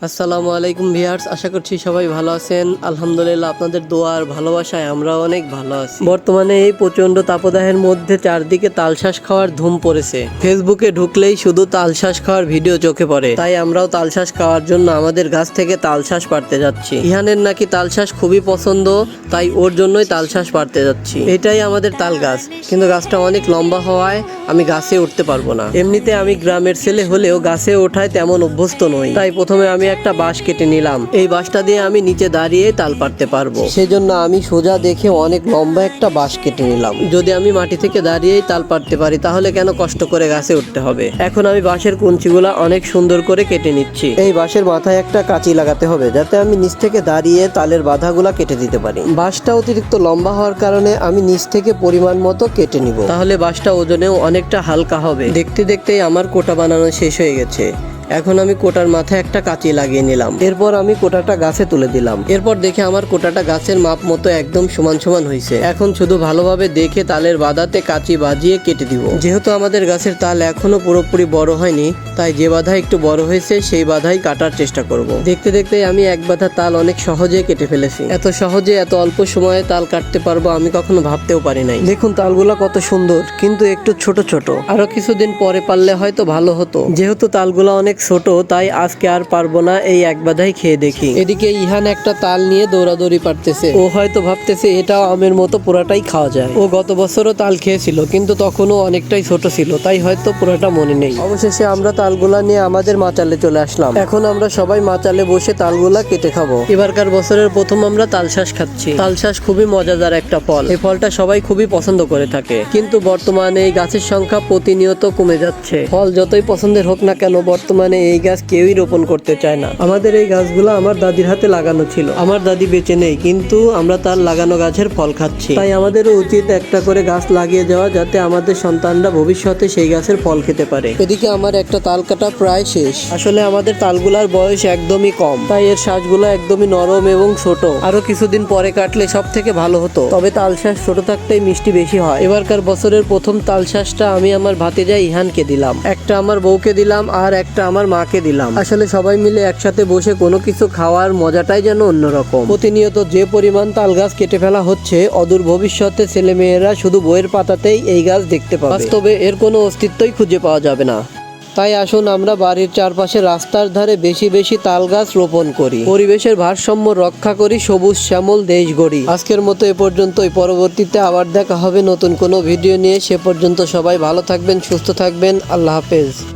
আসসালামু আলাইকুম ভিউয়ার্স, আশা করছি সবাই ভালো আছেন। আলহামদুলিল্লাহ, আপনাদের দোয়া আর ভালোবাসায় আমরা অনেক ভালো আছি। বর্তমানে এই প্রচন্ড তাপদাহের মধ্যে চারদিকে তালশাঁস খাওয়ার ধুম পড়েছে। ফেসবুকে ঢুকলেই শুধু তালশাঁস খাওয়ার ভিডিও চোখে পড়ে, তাই আমরাও তালশাঁস খাওয়ার জন্য আমাদের গাছ থেকে তালশাঁস পাড়তে যাচ্ছি। ইহানের নাকি তালশাঁস খুবই পছন্দ, তাই ওর জন্যই তালশাঁস পাড়তে যাচ্ছি। এটাই আমাদের তাল গাছ, কিন্তু গাছটা অনেক লম্বা হওয়ায় আমি গাছে উঠতে পারবো না। এমনিতে আমি গ্রামের ছেলে হলেও গাছে ওঠায় তেমন অভ্যস্ত নই, তাই প্রথমে আমি একটা বাঁশ কেটে নিলাম। এই বাঁশটা দিয়ে আমি নিচে দাঁড়িয়ে তাল পাড়তে পারবো, সেজন্য আমি সোজা দেখে অনেক লম্বা একটা বাঁশ কেটে নিলাম। যদি আমি মাটি থেকে দাঁড়িয়েই তাল পাড়তে পারি, তাহলে কেন কষ্ট করে গাছে উঠতে হবে। এখন আমি বাঁশের কুঞ্চিগুলা অনেক সুন্দর করে কেটে নিচ্ছি। এই বাঁশের মাথায় একটা কাঁচি লাগাতে হবে, যাতে আমি নিচ থেকে দাঁড়িয়ে তালের বাধাগুলা কেটে দিতে পারি। বাঁশটা অতিরিক্ত লম্বা হওয়ার কারণে আমি নিচ থেকে পরিমাণ মতো কেটে নিব, তাহলে বাঁশটা ওজনেও অনেকটা হালকা হবে। দেখতে দেখতেই আমার কোটা বানানো শেষ হয়ে গেছে। এখন আমি কোটার মাথায় একটা কাঁচি লাগিয়ে নিলাম। এরপর আমি কোটাটা গাছে তুলে দিলাম। এরপর দেখে আমার কোটাটা গাছের মাপ মতো একদম সমান সমান হয়েছে। এখন শুধু ভালোভাবে দেখে তালের বাধাতে কাঁচি বাজিয়ে কেটে দিব। যেহেতু আমাদের গাছের তাল এখনো পুরোপুরি বড় হয়নি, তাই যে বাধা একটু বড় হয়েছে সেই বাধাই কাটার চেষ্টা করব। দেখতে দেখতে আমি এক বাধা তাল অনেক সহজে কেটে ফেলেছি। এত সহজে এত অল্প সময়ে তাল কাটতে পারবো আমি কখনো ভাবতেও পারি নাই। দেখুন তালগুলা কত সুন্দর, কিন্তু একটু ছোট ছোট। আরো কিছুদিন পরে পারলে হয়তো ভালো হতো। যেহেতু তালগুলা অনেক ছোট, তাই আজকে আর পারবো না, এই এক বাধাই খেয়ে দেখি। এদিকে ইহান একটা তাল নিয়ে দৌড়াদৌড়ি পারতেছে। ও হয়তো ভাবতেছে এটাও আমের মতো পুরাটাই খাওয়া যায়। ও গত বছরও তাল খেয়েছিল, কিন্তু তখনও অনেকটাই ছোট ছিল, তাই হয়তো পুরাটা মনে নেই। অবশেষে আমরা তালগুলা নিয়ে আমাদের মাচালে চলে আসলাম। এখন আমরা সবাই মাচালে বসে তালগুলা কেটে খাবো। এবারকার বছরের প্রথম আমরা তালশাঁস খাচ্ছি। তালশাঁস খুবই মজাদার একটা ফল। এই ফলটা সবাই খুবই পছন্দ করে থাকে, কিন্তু বর্তমানে এই গাছের সংখ্যা প্রতিনিয়ত কমে যাচ্ছে। ফল যতই পছন্দের হোক না কেন, বর্তমানে এই গাছ কেউই রোপণ করতে চায় না। আমাদের এই গাছগুলো আমার দাদির হাতে লাগানো ছিল। আমার দাদি বেঁচে নেই, কিন্তু আমরা তার লাগানো গাছের ফল খাচ্ছি। তাই আমাদেরও উচিত একটা করে গাছ লাগিয়ে যাওয়া, যাতে আমাদের সন্তানরা ভবিষ্যতে সেই গাছের ফল খেতে পারে। এদিকে আমার একটা তাল কাটা প্রায় শেষ। আসলে আমাদের তালগুলার বয়স একদমই কম, তাই এর শ্বাসগুলো একদমই নরম এবং ছোট। আরো কিছুদিন পরে কাটলে সব থেকে ভালো হতো, তবে তালশাঁস ছোট থাকতেই মিষ্টি বেশি হয়। এবারকার বছরের প্রথম তালশাঁসটা আমি আমার ভাতিজা ইহানকে দিলাম, একটা আমার বউকে দিলাম, আর একটা আমার মাকে দিলাম। আসলে সবাই মিলে একসাথে বসে কোনো কিছু খাওয়ার মজাটাই যেন অন্যরকম। প্রতিনিয়ত যে পরিমাণ তাল গাছ কেটে ফেলা হচ্ছে, অদূর ভবিষ্যতে ছেলে মেয়েরা শুধু বইয়ের পাতাতেই এই গাছ দেখতে পাবে, বাস্তবে এর কোনো অস্তিত্বই খুঁজে পাওয়া যাবে না। তাই আসুন আমরা বাড়ির চারপাশে রাস্তার ধারে বেশি বেশি তাল গাছ রোপণ করি, পরিবেশের ভারসাম্য রক্ষা করি, সবুজ শ্যামল দেশ গড়ি। আজকের মতো এ পর্যন্তই। পরবর্তীতে আবার দেখা হবে নতুন কোনো ভিডিও নিয়ে। সে পর্যন্ত সবাই ভালো থাকবেন, সুস্থ থাকবেন। আল্লাহ হাফেজ।